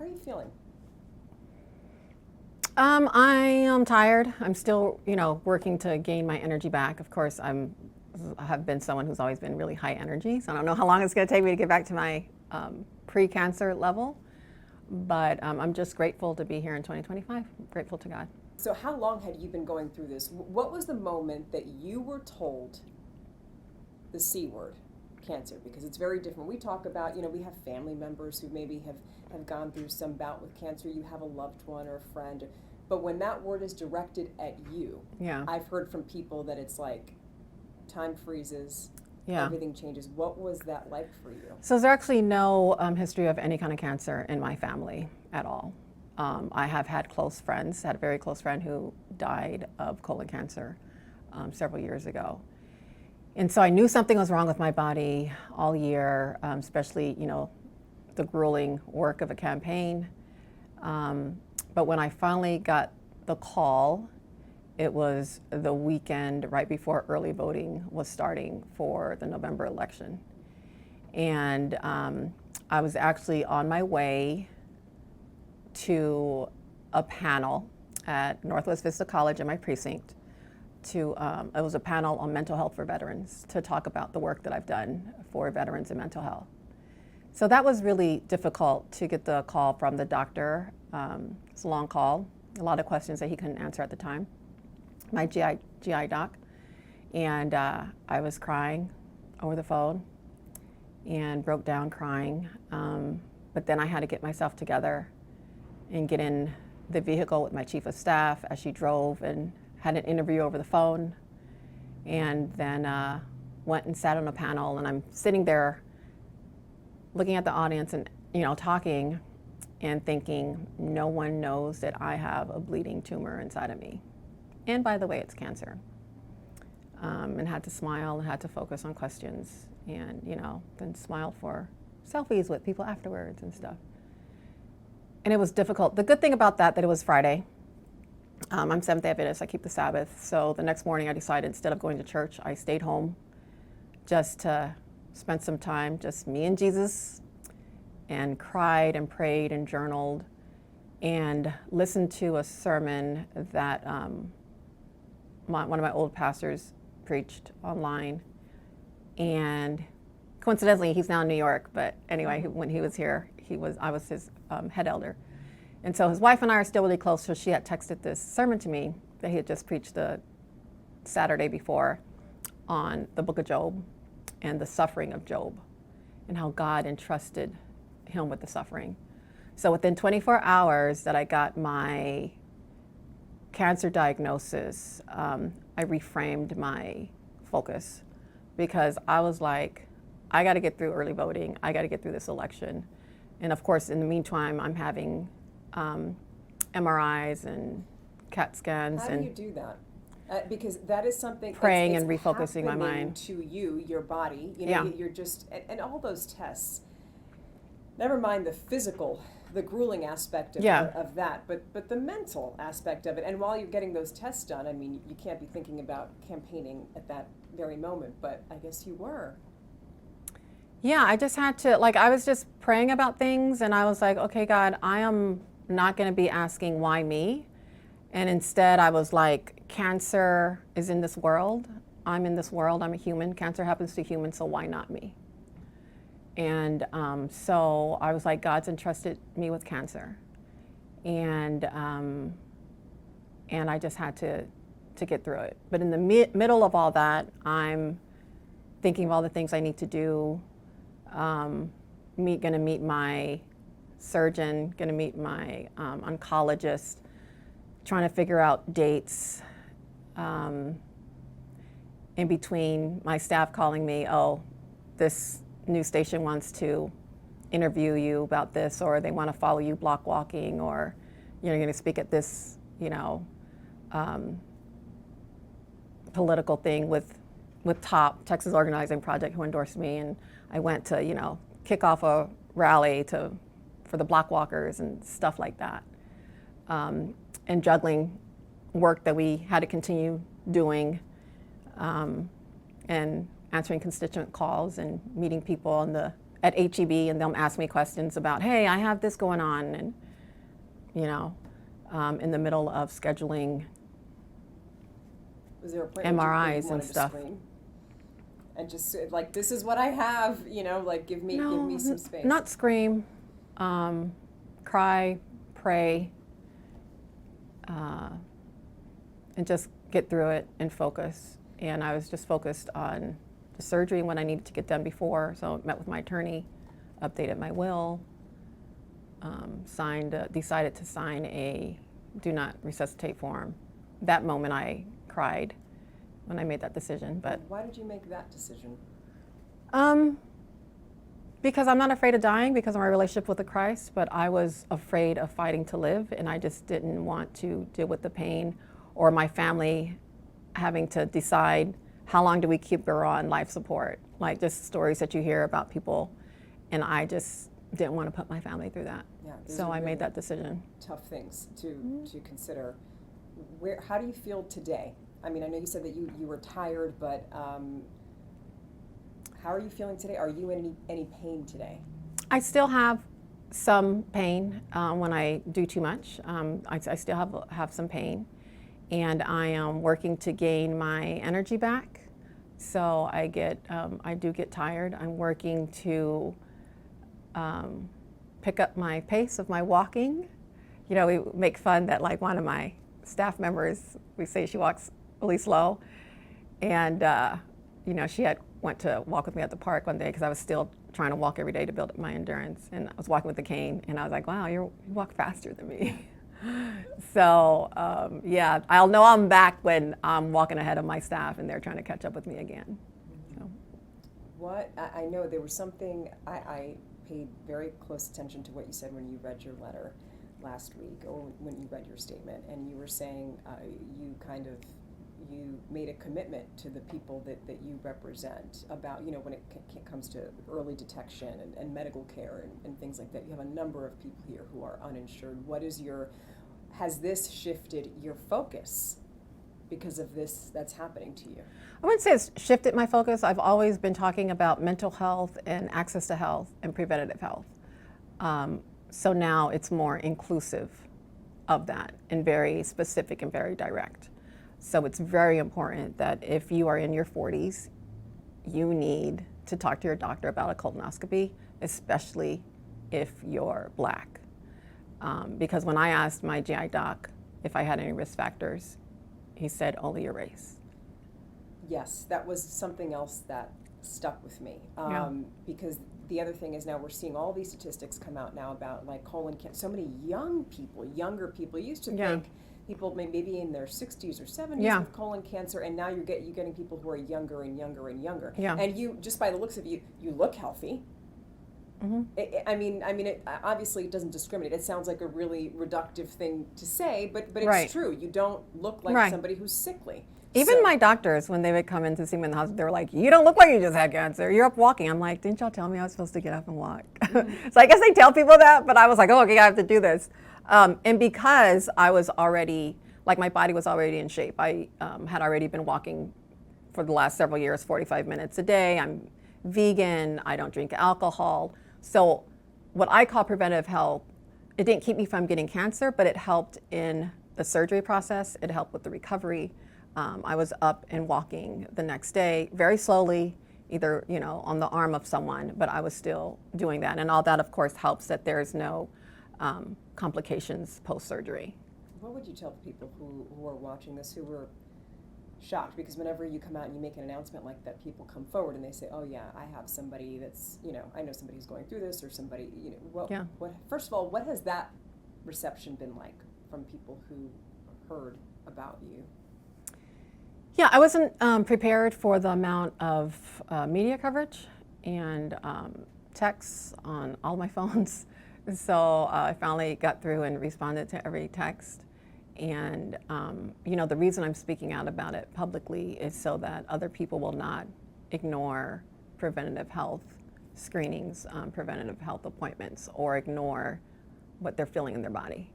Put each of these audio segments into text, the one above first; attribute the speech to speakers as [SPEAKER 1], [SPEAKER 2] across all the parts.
[SPEAKER 1] How are you feeling?
[SPEAKER 2] I am tired. I'm still, working to gain my energy back. Of course, I have been someone who's always been really high energy, so I don't know how long it's going to take me to get back to my pre-cancer level. But I'm just grateful to be here in 2025. Grateful to God.
[SPEAKER 1] So how long had you been going through this? What was the moment that you were told the C word, cancer? Because it's very different. We talk about, we have family members who maybe have gone through some bout with cancer. You have a loved one or a friend. But when that word is directed at you,
[SPEAKER 2] Yeah.
[SPEAKER 1] I've heard from people that it's like time freezes,
[SPEAKER 2] Yeah.
[SPEAKER 1] everything changes. What was that like for you?
[SPEAKER 2] So there's actually no history of any kind of cancer in my family at all. I have had had a very close friend who died of colon cancer several years ago. And so I knew something was wrong with my body all year, especially, the grueling work of a campaign. But when I finally got the call, it was the weekend right before early voting was starting for the November election. And I was actually on my way to a panel at Northwest Vista College in my precinct. It was a panel on mental health for veterans to talk about the work that I've done for veterans and mental health. So that was really difficult to get the call from the doctor. It's a long call, a lot of questions that he couldn't answer at the time. My GI doc, and I was crying over the phone and broke down crying. But then I had to get myself together and get in the vehicle with my chief of staff as she drove and had an interview over the phone, and then went and sat on a panel, and I'm sitting there looking at the audience and talking and thinking, no one knows that I have a bleeding tumor inside of me. And by the way, it's cancer. And had to smile and had to focus on questions and, then smiled for selfies with people afterwards and stuff. And it was difficult. The good thing about that it was Friday. I'm Seventh-day Adventist, I keep the Sabbath. So the next morning I decided instead of going to church, I stayed home just to spend some time, just me and Jesus, and cried and prayed and journaled and listened to a sermon that one of my old pastors preached online. And coincidentally, he's now in New York, but anyway, when he was here, I was his head elder. And so his wife and I are still really close, so she had texted this sermon to me that he had just preached the Saturday before on the book of Job and the suffering of Job and how God entrusted him with the suffering. So within 24 hours that I got my cancer diagnosis, I reframed my focus because I was like, I got to get through early voting. I got to get through this election. And of course, in the meantime, I'm having MRIs and CAT scans.
[SPEAKER 1] How do you do that? Because that is something
[SPEAKER 2] praying
[SPEAKER 1] it's
[SPEAKER 2] and refocusing my mind
[SPEAKER 1] to you, your body.
[SPEAKER 2] Yeah.
[SPEAKER 1] You're just and all those tests. Never mind the physical, the grueling aspect of,
[SPEAKER 2] Yeah.
[SPEAKER 1] of that, but the mental aspect of it. And while you're getting those tests done, I mean, you can't be thinking about campaigning at that very moment. But I guess you were.
[SPEAKER 2] Yeah, I just had to, I was just praying about things, and I was like, okay, God, I am not going to be asking why me. And instead, I was like, cancer is in this world. I'm in this world. I'm a human. Cancer happens to humans, so why not me? And so I was like, God's entrusted me with cancer. And I just had to get through it. But in the middle of all that, I'm thinking of all the things I need to do. Gonna meet my surgeon, gonna meet my oncologist, trying to figure out dates. In between, my staff calling me, oh, this news station wants to interview you about this, or they want to follow you block walking, or you're going to speak at this, political thing with TOP, Texas Organizing Project, who endorsed me, and I went to, kick off a rally for the block walkers and stuff like that, and juggling work that we had to continue doing, and answering constituent calls and meeting people in the at HEB and they'll ask me questions about, hey, I have this going on, and in the middle of scheduling
[SPEAKER 1] Was there a point where you
[SPEAKER 2] MRIs and
[SPEAKER 1] wanted to
[SPEAKER 2] stuff.
[SPEAKER 1] scream? And just like, this is what I have, like give me some space.
[SPEAKER 2] Not scream, cry, pray, and just get through it and focus. And I was just focused on the surgery and what I needed to get done before. So I met with my attorney, updated my will, decided to sign a do not resuscitate form. That moment I cried when I made that decision. But
[SPEAKER 1] why did you make that decision?
[SPEAKER 2] Because I'm not afraid of dying because of my relationship with the Christ, but I was afraid of fighting to live, and I just didn't want to deal with the pain or my family having to decide how long do we keep her on life support, like just stories that you hear about people, and I just didn't want to put my family through that.
[SPEAKER 1] Yeah,
[SPEAKER 2] so I made that decision.
[SPEAKER 1] Tough things to consider. How do you feel today? I mean, I know you said that you were tired, but how are you feeling today? Are you in any pain today?
[SPEAKER 2] I still have some pain when I do too much. I still have some pain, and I am working to gain my energy back. So I do get tired. I'm working to pick up my pace of my walking. We make fun that like one of my staff members, we say she walks really slow, and she went to walk with me at the park one day because I was still trying to walk every day to build up my endurance, and I was walking with the cane, and I was like, wow, you walk faster than me. So I'll know I'm back when I'm walking ahead of my staff and they're trying to catch up with me again. So.
[SPEAKER 1] What I know there was something I paid very close attention to what you said when you read your letter last week, or when you read your statement, and you were saying you made a commitment to the people that you represent about, when it comes to early detection and medical care and things like that. You have a number of people here who are uninsured. Has this shifted your focus because of this that's happening to you?
[SPEAKER 2] I wouldn't say it's shifted my focus. I've always been talking about mental health and access to health and preventative health. So now it's more inclusive of that and very specific and very direct. So it's very important that if you are in your 40s, you need to talk to your doctor about a colonoscopy, especially if you're Black. Because when I asked my GI doc if I had any risk factors, he said only your race.
[SPEAKER 1] Yes, that was something else that stuck with me. Because the other thing is now we're seeing all these statistics come out now about like colon cancer. So many younger people. You used to think people maybe in their 60s or 70s with colon cancer, and now you're getting people who are younger and younger and younger. Yeah. And you, just by the looks of you look healthy. Mm-hmm. It obviously it doesn't discriminate. It sounds like a really reductive thing to say, but it's true. You don't look like somebody who's sickly.
[SPEAKER 2] Even my doctors, when they would come in to see me in the hospital, they were like, you don't look like you just had cancer. You're up walking. I'm like, didn't y'all tell me I was supposed to get up and walk? Mm-hmm. So I guess they tell people that, but I was like, oh, okay, I have to do this. And because I was already, like my body was already in shape, I had already been walking for the last several years, 45 minutes a day. I'm vegan. I don't drink alcohol. So what I call preventative health, it didn't keep me from getting cancer, but it helped in the surgery process. It helped with the recovery. I was up and walking the next day very slowly, either on the arm of someone, but I was still doing that. And all that, of course, helps that there's no complications post-surgery.
[SPEAKER 1] What would you tell people who are watching this who were shocked? Because whenever you come out and you make an announcement like that, people come forward and they say, oh yeah, I have somebody that's, I know somebody who's going through this, or somebody, first of all, what has that reception been like from people who heard about you?
[SPEAKER 2] Yeah, I wasn't prepared for the amount of media coverage and texts on all my phones. So I finally got through and responded to every text. And the reason I'm speaking out about it publicly is so that other people will not ignore preventative health screenings, preventative health appointments, or ignore what they're feeling in their body.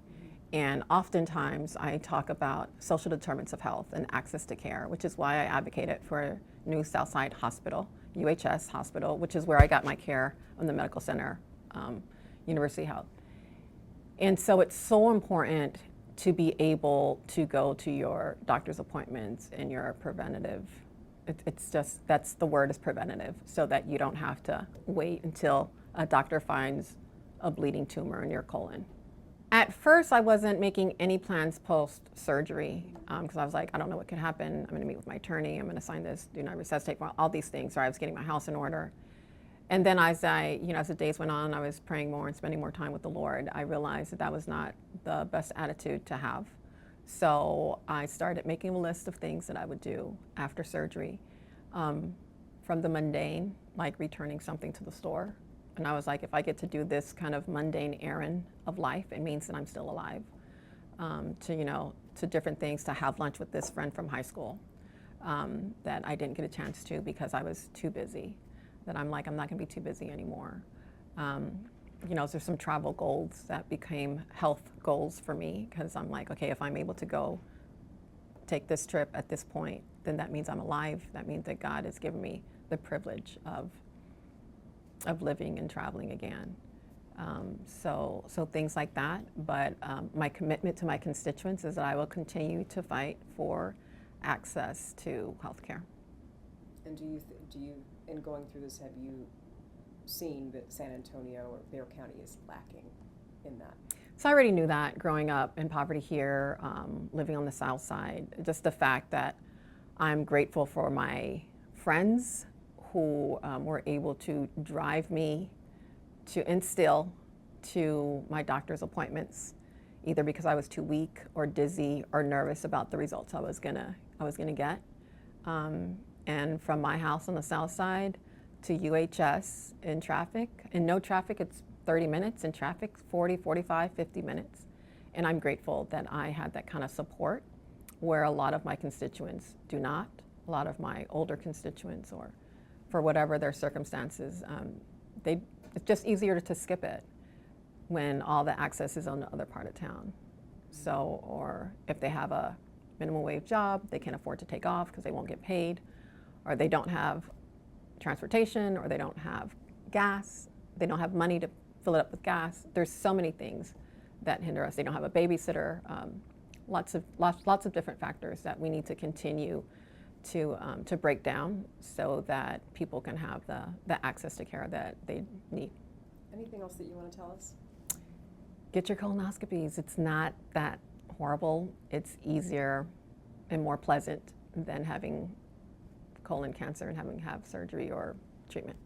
[SPEAKER 2] And oftentimes I talk about social determinants of health and access to care, which is why I advocated for a new Southside Hospital. UHS hospital, which is where I got my care in the medical center, University Health. And so it's so important to be able to go to your doctor's appointments and your preventative. It's just, that's the word, is preventative, so that you don't have to wait until a doctor finds a bleeding tumor in your colon. At first, I wasn't making any plans post-surgery because I was like, I don't know what could happen. I'm going to meet with my attorney. I'm going to sign this, do not resuscitate, all these things. So I was getting my house in order. And then as the days went on, I was praying more and spending more time with the Lord. I realized that that was not the best attitude to have. So I started making a list of things that I would do after surgery, from the mundane, like returning something to the store. And I was like, if I get to do this kind of mundane errand of life, it means that I'm still alive. To different things, to have lunch with this friend from high school that I didn't get a chance to because I was too busy. That I'm like, I'm not gonna be too busy anymore. There's some travel goals that became health goals for me, because I'm like, okay, if I'm able to go take this trip at this point, then that means I'm alive. That means that God has given me the privilege of living and traveling again. So things like that. But my commitment to my constituents is that I will continue to fight for access to health care.
[SPEAKER 1] And do you, in going through this, have you seen that San Antonio or Bexar County is lacking in that?
[SPEAKER 2] So I already knew that growing up in poverty here, living on the South Side. Just the fact that I'm grateful for my friends who were able to drive me to instill to my doctor's appointments, either because I was too weak or dizzy or nervous about the results I was gonna get. And from my house on the South Side to UHS in traffic, in no traffic, it's 30 minutes, in traffic, 40, 45, 50 minutes. And I'm grateful that I had that kind of support, where a lot of my constituents do not. A lot of my older constituents, or for whatever their circumstances, it's just easier to skip it when all the access is on the other part of town. So, or if they have a minimum wage job, they can't afford to take off because they won't get paid, or they don't have transportation, or they don't have gas, they don't have money to fill it up with gas. There's so many things that hinder us. They don't have a babysitter. Lots of different factors that we need to continue to break down, so that people can have the access to care that they need.
[SPEAKER 1] Anything else that you want to tell us?
[SPEAKER 2] Get your colonoscopies. It's not that horrible. It's easier and more pleasant than having colon cancer and having to have surgery or treatment.